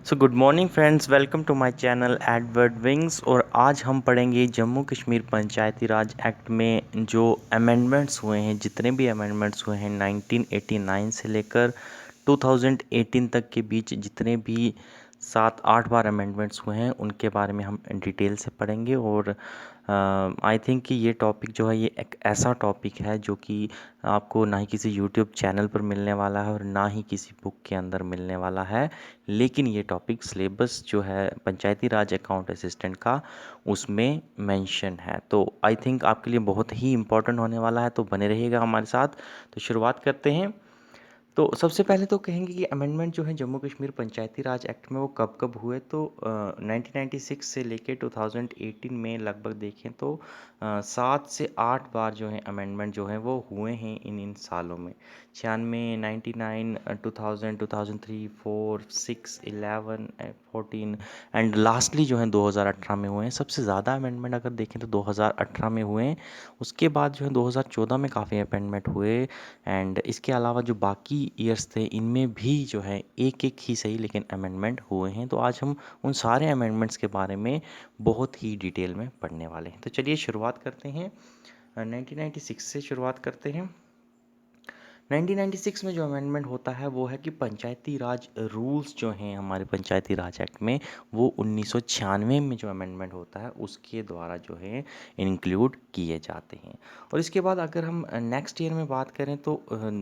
So good morning friends, welcome to my channel Edward Wings. और आज हम पढ़ेंगे जम्मू कश्मीर पंचायती राज एक्ट में जो अमेंडमेंट्स हुए हैं, जितने भी अमेंडमेंट्स हुए हैं 1989 से लेकर 2018 तक के बीच जितने भी 7-8 बार अमेंडमेंट्स हुए हैं उनके बारे में हम डिटेल से पढ़ेंगे। और आई थिंक कि ये टॉपिक जो है ये एक ऐसा टॉपिक है जो कि आपको ना ही किसी यूट्यूब चैनल पर मिलने वाला है और ना ही किसी बुक के अंदर मिलने वाला है। लेकिन ये टॉपिक सिलेबस जो है पंचायती राज अकाउंट असिस्टेंट का उसमें मेंशन है, तो आई थिंक आपके लिए बहुत ही इम्पोर्टेंट होने वाला है, तो बने रहिएगा हमारे साथ। तो शुरुआत करते हैं। तो सबसे पहले तो कहेंगे कि अमेंडमेंट जो है जम्मू कश्मीर पंचायती राज एक्ट में वो कब कब हुए। तो 1996 से लेके 2018 में लगभग देखें तो 7 से 8 बार जो है अमेंडमेंट जो है वो हुए हैं इन सालों में। 96, 99, 2000, 2003, 4, 6, 11, 14 एंड लास्टली जो है 2018 में हुए हैं। सबसे ज़्यादा अमेंडमेंट अगर देखें तो 2018 में हुए हैं। उसके बाद जो है 2014 में काफ़ी अमेंडमेंट हुए एंड इसके अलावा जो बाकी ईयर्स थे इनमें भी जो है एक एक ही सही लेकिन अमेंडमेंट हुए हैं। तो आज हम उन सारे अमेंडमेंट्स के बारे में बहुत ही डिटेल में पढ़ने वाले हैं। तो चलिए शुरुआत करते हैं। 1996 से शुरुआत करते हैं। 1996 में जो अमेंडमेंट होता है वो है कि पंचायती राज रूल्स जो हैं हमारे पंचायती राज एक्ट में वो 1996 में जो अमेंडमेंट होता है उसके द्वारा जो है इंक्लूड किए जाते हैं। और इसके बाद अगर हम नेक्स्ट ईयर में बात करें तो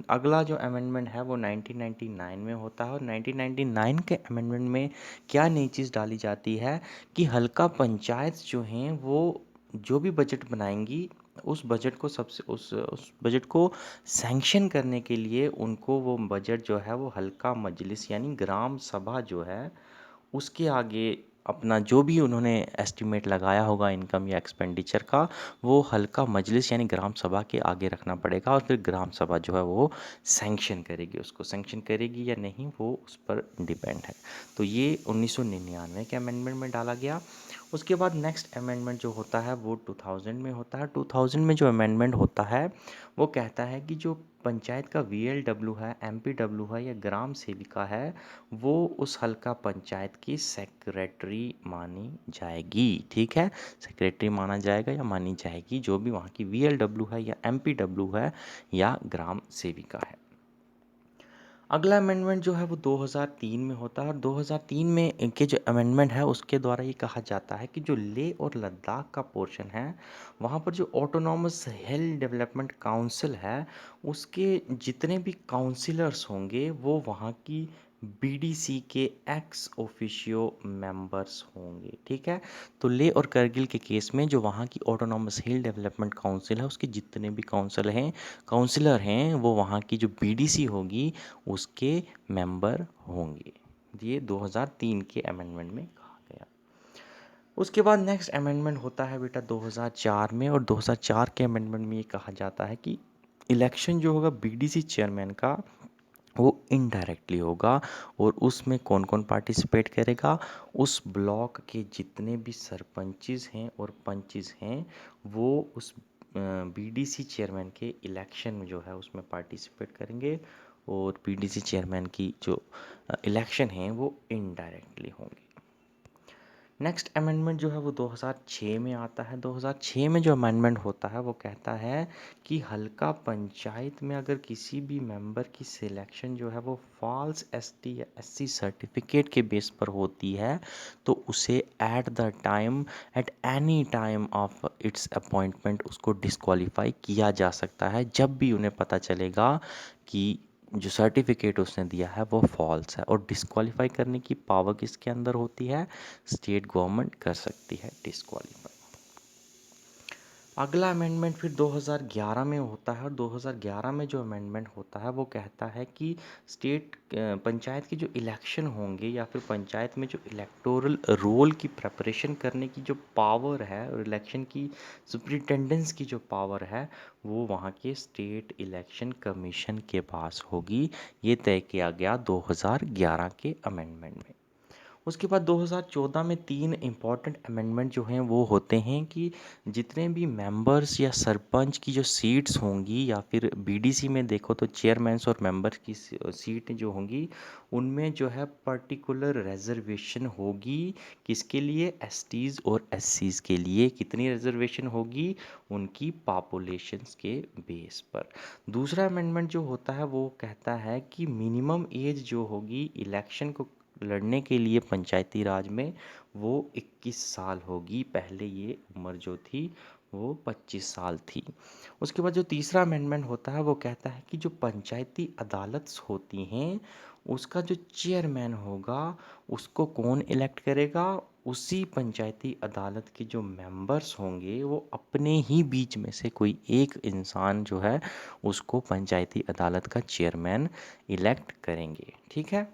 अगला जो अमेंडमेंट है वो 1999 में होता है। और 1999 के अमेंडमेंट में क्या नई चीज़ डाली जाती है कि हल्का पंचायत जो हैं वो जो भी बजट बनाएंगी उस बजट को सबसे उस बजट को सैंक्शन करने के लिए उनको वो बजट जो है वो हल्का मजलिस यानी ग्राम सभा जो है उसके आगे अपना जो भी उन्होंने एस्टिमेट लगाया होगा इनकम या एक्सपेंडिचर का वो हल्का मजलिस यानी ग्राम सभा के आगे रखना पड़ेगा। और फिर ग्राम सभा जो है वो सैंक्शन करेगी, उसको सैंक्शन करेगी या नहीं वो उस पर डिपेंड है। तो ये 1999 के अमेंडमेंट में डाला गया। उसके बाद नेक्स्ट अमेंडमेंट जो होता है वो 2000 में होता है। 2000 में जो अमेंडमेंट होता है वो कहता है कि जो पंचायत का VLW है, MPW है या ग्राम सेविका है वो उस हल्का पंचायत की सेक्रेटरी मानी जाएगी। ठीक है, सेक्रेटरी माना जाएगा या मानी जाएगी जो भी वहाँ की VLW है या MPW है या ग्राम सेविका है। अगला अमेंडमेंट जो है वो 2003 में होता है। और 2003 में इनके जो अमेंडमेंट है उसके द्वारा ये कहा जाता है कि जो लेह और लद्दाख का पोर्शन है वहाँ पर जो ऑटोनॉमस हिल डेवलपमेंट काउंसिल है उसके जितने भी काउंसिलर्स होंगे वो वहाँ की BDC के एक्स ऑफिशियो मेंबर्स होंगे। ठीक है, तो लेह और करगिल के केस में जो वहाँ की ऑटोनॉमस हिल डेवलपमेंट काउंसिल है उसके जितने भी काउंसिलर हैं वो वहाँ की जो BDC होगी उसके मेंबर होंगे। ये 2003 के अमेंडमेंट में कहा गया। उसके बाद नेक्स्ट अमेंडमेंट होता है बेटा 2004 में। और 2004 के अमेंडमेंट में ये कहा जाता है कि इलेक्शन जो होगा BDC चेयरमैन का वो इनडायरेक्टली होगा। और उसमें कौन कौन पार्टिसिपेट करेगा, उस ब्लॉक के जितने भी सरपंचेस हैं और पंचेस हैं वो उस BDC चेयरमैन के इलेक्शन में जो है उसमें पार्टिसिपेट करेंगे। और BDC चेयरमैन की जो इलेक्शन हैं वो इनडायरेक्टली होंगे। नेक्स्ट अमेंडमेंट जो है वो 2006 में आता है। 2006 में जो अमेंडमेंट होता है वो कहता है कि हल्का पंचायत में अगर किसी भी मेंबर की सिलेक्शन जो है वो फॉल्स ST या SC सर्टिफिकेट के बेस पर होती है तो उसे at any time of its appointment उसको डिस्क्वालीफाई किया जा सकता है जब भी उन्हें पता चलेगा कि जो सर्टिफिकेट उसने दिया है वो फॉल्स है। और डिस्क्वालीफाई करने की पावर किसके अंदर होती है, स्टेट गवर्नमेंट कर सकती है डिस्क्वालीफाई। अगला अमेंडमेंट फिर 2011 में होता है। और 2011 में जो अमेंडमेंट होता है वो कहता है कि स्टेट पंचायत के जो इलेक्शन होंगे या फिर पंचायत में जो इलेक्टोरल रोल की प्रेपरेशन करने की जो पावर है और इलेक्शन की सुपरिटेंडेंस की जो पावर है वो वहाँ के स्टेट इलेक्शन कमीशन के पास होगी। ये तय किया गया 2011 के अमेंडमेंट में। उसके बाद 2014 में 3 इम्पॉर्टेंट अमेंडमेंट जो हैं वो होते हैं कि जितने भी मेंबर्स या सरपंच की जो सीट्स होंगी, या फिर बीडीसी में देखो तो चेयरमैन्स और मेंबर्स की सीट जो होंगी, उनमें जो है पर्टिकुलर रिजर्वेशन होगी। किसके लिए? एसटीज़ और एससीज़ के लिए। कितनी रिजर्वेशन होगी? उनकी पॉपुलेशंस के बेस पर। दूसरा अमेंडमेंट जो होता है वो कहता है कि मिनिमम एज जो होगी इलेक्शन को लड़ने के लिए पंचायती राज में, वो 21 साल होगी। पहले ये उम्र जो थी वो 25 साल थी। उसके बाद जो तीसरा अमेंडमेंट होता है वो कहता है कि जो पंचायती अदालत होती हैं उसका जो चेयरमैन होगा उसको कौन इलेक्ट करेगा? उसी पंचायती अदालत के जो मेंबर्स होंगे वो अपने ही बीच में से कोई एक इंसान जो है उसको पंचायती अदालत का चेयरमैन इलेक्ट करेंगे। ठीक है।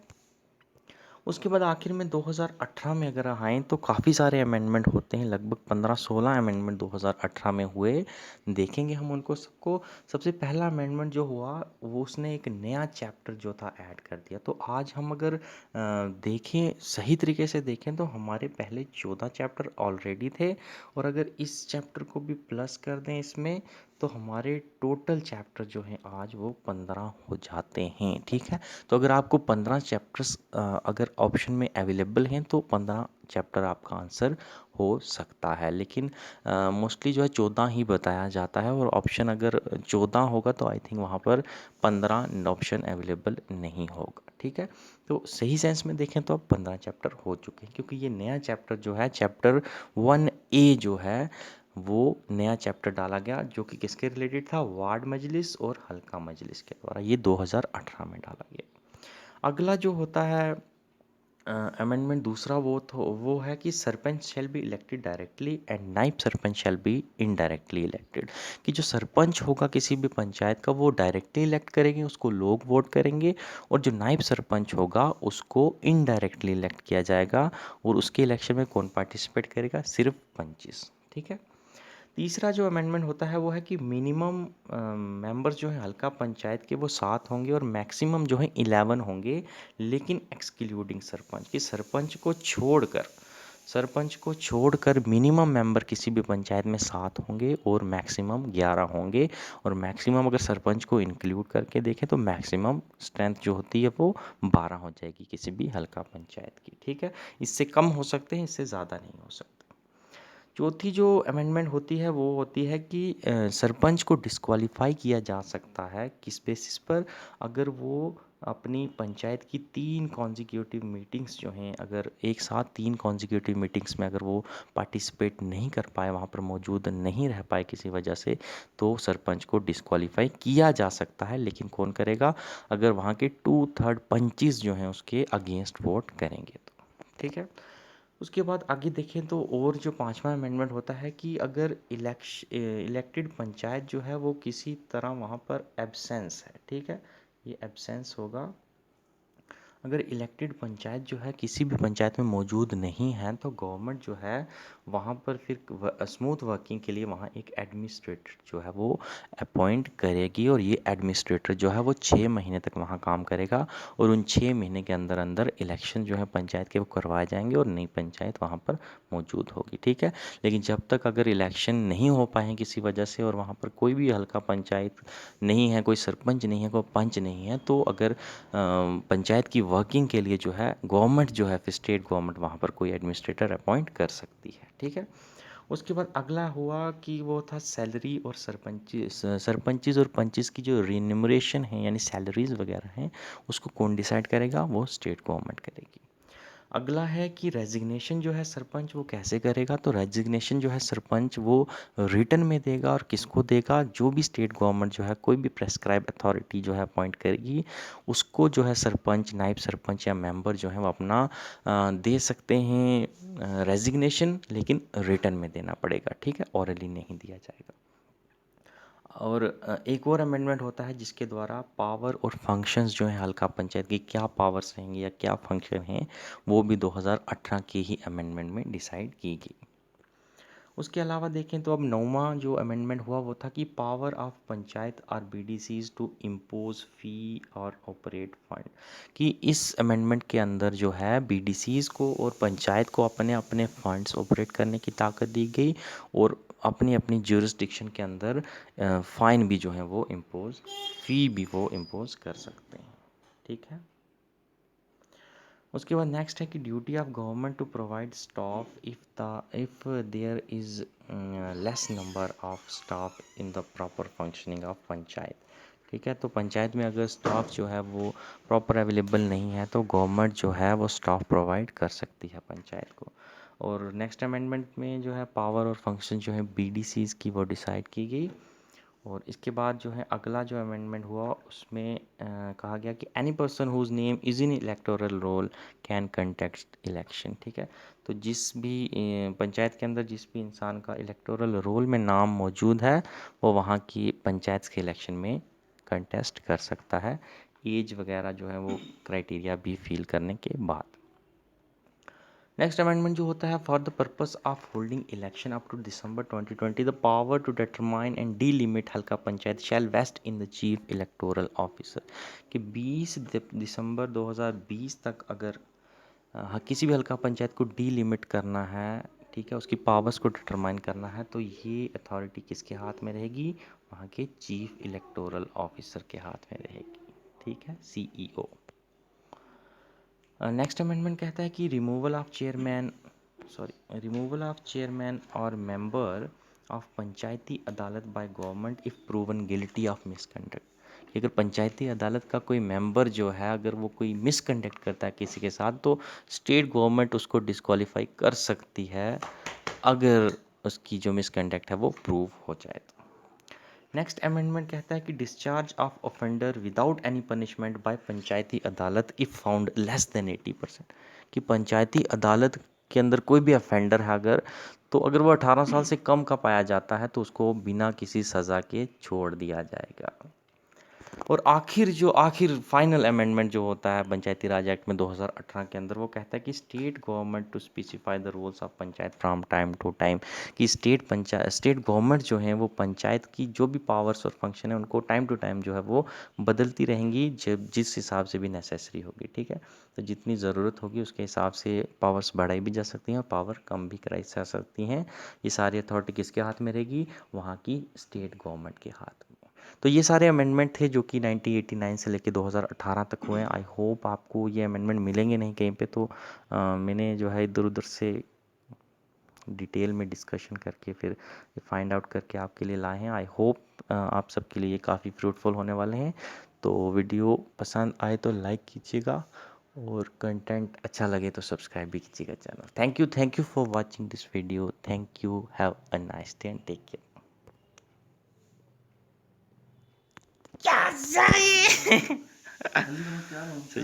उसके बाद आखिर में 2018 में अगर आएँ तो काफ़ी सारे अमेंडमेंट होते हैं, लगभग 15-16 अमेंडमेंट 2018 में हुए। देखेंगे हम उनको सबको। सबसे पहला अमेंडमेंट जो हुआ वो उसने एक नया चैप्टर जो था ऐड कर दिया। तो आज हम अगर देखें, सही तरीके से देखें तो हमारे पहले 14 चैप्टर ऑलरेडी थे, और अगर इस चैप्टर को भी प्लस कर दें इसमें तो हमारे टोटल चैप्टर जो हैं आज वो 15 हो जाते हैं। ठीक है। तो अगर आपको 15 चैप्टर्स अगर ऑप्शन में अवेलेबल हैं तो 15 चैप्टर आपका आंसर हो सकता है, लेकिन मोस्टली जो है 14 ही बताया जाता है, और ऑप्शन अगर 14 होगा तो आई थिंक वहाँ पर 15 ऑप्शन अवेलेबल नहीं होगा। ठीक है। तो सही सेंस में देखें तो अब 15 चैप्टर हो चुके हैं, क्योंकि ये नया चैप्टर जो है चैप्टर 1A जो है वो नया चैप्टर डाला गया, जो कि किसके रिलेटेड था? वार्ड मजलिस और हल्का मजलिस के द्वारा। ये 2018 में डाला गया। अगला जो होता है अमेंडमेंट दूसरा, वो है कि sarpanch shall be elected directly and naib sarpanch shall be indirectly elected. कि जो सरपंच होगा किसी भी पंचायत का वो डायरेक्टली इलेक्ट करेंगे, उसको लोग वोट करेंगे, और जो नाइब सरपंच होगा उसको इनडायरेक्टली इलेक्ट किया जाएगा। और उसके इलेक्शन में कौन पार्टिसिपेट करेगा? सिर्फ पंचिस। ठीक है। तीसरा जो अमेंडमेंट होता है वो है कि मिनिमम मेंबर्स जो हैं हल्का पंचायत के वो 7 होंगे, और मैक्सिमम जो है 11 होंगे, लेकिन एक्सक्लूडिंग सरपंच। कि सरपंच को छोड़कर मिनिमम मेंबर किसी भी पंचायत में 7 होंगे और मैक्सिमम 11 होंगे। और मैक्सिमम अगर सरपंच को इंक्लूड करके देखें तो मैक्सिमम स्ट्रेंथ जो होती है वो 12 हो जाएगी किसी भी हल्का पंचायत की। ठीक है। इससे कम हो सकते हैं, इससे ज़्यादा नहीं हो सकते। चौथी जो अमेंडमेंट होती है वो होती है कि सरपंच को डिस्क्वालीफाई किया जा सकता है किस बेसिस पर? अगर वो अपनी पंचायत की 3 कॉन्जिक्यूटिव मीटिंग्स जो हैं, अगर एक साथ 3 कॉन्जिक्यूटिव मीटिंग्स में अगर वो पार्टिसिपेट नहीं कर पाए, वहाँ पर मौजूद नहीं रह पाए किसी वजह से, तो सरपंच को डिस्क्वालीफाई किया जा सकता है। लेकिन कौन करेगा? अगर वहाँ के 2/3 पंचिस जो हैं उसके अगेंस्ट वोट करेंगे तो। ठीक है। उसके बाद आगे देखें तो और जो पांचवा अमेंडमेंट होता है कि अगर इलेक्टेड पंचायत जो है वो किसी तरह वहाँ पर एब्सेंस है। ठीक है। ये एब्सेंस होगा। अगर इलेक्टेड पंचायत जो है किसी भी पंचायत में मौजूद नहीं है तो गवर्नमेंट जो है वहाँ पर फिर स्मूथ वर्किंग के लिए वहाँ एक एडमिनिस्ट्रेटर जो है वो अपॉइंट करेगी, और ये एडमिनिस्ट्रेटर जो है वो 6 महीने तक वहाँ काम करेगा, और उन 6 महीने के अंदर अंदर इलेक्शन जो है पंचायत के वो करवाए जाएंगे और नई पंचायत वहाँ पर मौजूद होगी। ठीक है। लेकिन जब तक अगर इलेक्शन नहीं हो पाए किसी वजह से, और वहाँ पर कोई भी हल्का पंचायत नहीं है, कोई सरपंच नहीं है, कोई पंच नहीं है, तो अगर पंचायत की वर्किंग के लिए जो है गवर्नमेंट जो है फिर स्टेट गवर्नमेंट वहाँ पर कोई एडमिनिस्ट्रेटर अपॉइंट कर सकती है। ठीक है। उसके बाद अगला हुआ कि वो था सैलरी और सरपंचिस और पंचिस की जो रिन्यूमरेशन है यानी सैलरीज वगैरह हैं उसको कौन डिसाइड करेगा? वो स्टेट गवर्नमेंट करेगी। अगला है कि रेजिग्नेशन जो है सरपंच वो कैसे करेगा? तो रेजिग्नेशन जो है सरपंच वो रिटन में देगा, और किसको देगा? जो भी स्टेट गवर्नमेंट जो है कोई भी प्रेस्क्राइब अथॉरिटी जो है अपॉइंट करेगी उसको जो है सरपंच, नायब सरपंच या मेंबर जो है वो अपना दे सकते हैं रेजिग्नेशन, लेकिन रिटन में देना पड़ेगा। ठीक है। ऑरली नहीं दिया जाएगा। और एक और अमेंडमेंट होता है जिसके द्वारा पावर और फंक्शंस जो हैं हल्का पंचायत की क्या पावर्स रहेंगे या क्या फंक्शन हैं वो भी 2018 के ही अमेंडमेंट में डिसाइड की गई। उसके अलावा देखें तो अब 9वां जो अमेंडमेंट हुआ वो था कि पावर ऑफ पंचायत और बीडीसीज टू इम्पोज फ़ी और ऑपरेट फंड, कि इस अमेंडमेंट के अंदर जो है बीडीसीज को और पंचायत को अपने अपने फंड्स ऑपरेट करने की ताकत दी गई और अपनी अपनी ज्यूरिसडिक्शन के अंदर फ़ाइन भी जो है वो इम्पोज, फ़ी भी वो इम्पोज कर सकते हैं। ठीक है। उसके बाद नेक्स्ट है कि duty of government to provide staff if there is less number of staff in the proper functioning of panchayat. ठीक है, तो पंचायत में अगर स्टाफ जो है वो प्रॉपर अवेलेबल नहीं है तो गवर्नमेंट जो है वो स्टाफ प्रोवाइड कर सकती है पंचायत को। और नेक्स्ट अमेंडमेंट में जो है पावर और फंक्शन जो है बीडीसीज की वो डिसाइड की गई। और इसके बाद जो है अगला जो अमेंडमेंट हुआ उसमें कहा गया कि any person whose name is in electoral roll can contest election. ठीक है, तो जिस भी पंचायत के अंदर जिस भी इंसान का इलेक्टोरल रोल में नाम मौजूद है वो वहाँ की पंचायत के इलेक्शन में कंटेस्ट कर सकता है, एज वगैरह जो है वो क्राइटेरिया भी फिल करने के बाद। नेक्स्ट अमेंडमेंट जो होता है, for the purpose of holding election up to December 2020 the power to determine and delimit halka panchayat shall vest in the chief electoral officer, कि 20 दिसंबर 2020 तक अगर किसी भी हल्का पंचायत को डी लिमिट करना है, ठीक है, उसकी पावर्स को डिटरमाइन करना है, तो ये अथॉरिटी किसके हाथ में रहेगी? वहाँ के चीफ इलेक्टोरल ऑफिसर के हाथ में रहेगी। ठीक है, सीईओ। नेक्स्ट अमेंडमेंट कहता है कि रिमूवल ऑफ चेयरमैन और मेंबर ऑफ पंचायती अदालत by government if proven guilty of misconduct, कि अगर पंचायती अदालत का कोई मेंबर जो है अगर वो कोई मिसकंडक्ट करता है किसी के साथ तो स्टेट गवर्नमेंट उसको डिस्क्वालीफाई कर सकती है अगर उसकी जो मिसकंडक्ट है वो प्रूव हो जाए तो। नेक्स्ट अमेंडमेंट कहता है कि discharge of offender without any punishment by panchayati adalat if found less than 80%, कि पंचायती अदालत के अंदर कोई भी ऑफेंडर है अगर, तो अगर वो 18 साल से कम का पाया जाता है तो उसको बिना किसी सज़ा के छोड़ दिया जाएगा। और आखिर फाइनल अमेंडमेंट जो होता है पंचायती राज एक्ट में 2018 के अंदर, वो कहता है कि state government to specify the rules of panchayat from time to time, कि स्टेट गवर्नमेंट जो है वो पंचायत की जो भी पावर्स और फंक्शन है उनको टाइम टू टाइम जो है वो बदलती रहेंगी जब जिस हिसाब से भी नेसेसरी होगी। ठीक है, तो जितनी ज़रूरत होगी उसके हिसाब से पावर्स बढ़ाई भी जा सकती हैं और पावर कम भी कराई जा सकती हैं। ये सारी अथॉरिटी किसके हाथ में रहेगी? वहाँ की स्टेट गवर्नमेंट के हाथ में। तो ये सारे अमेंडमेंट थे जो कि 1989 से लेके 2018 तक हुए हैं। आई होप आपको ये अमेंडमेंट मिलेंगे नहीं कहीं पे, तो मैंने जो है इधर उधर से डिटेल में डिस्कशन करके फिर फाइंड आउट करके आपके लिए लाए हैं। आई होप आप सबके लिए ये काफ़ी फ्रूटफुल होने वाले हैं। तो वीडियो पसंद आए तो लाइक कीजिएगा और कंटेंट अच्छा लगे तो सब्सक्राइब भी कीजिएगा channel. Thank you for watching this video. Thank you, have a nice day and take care. क्या सही सही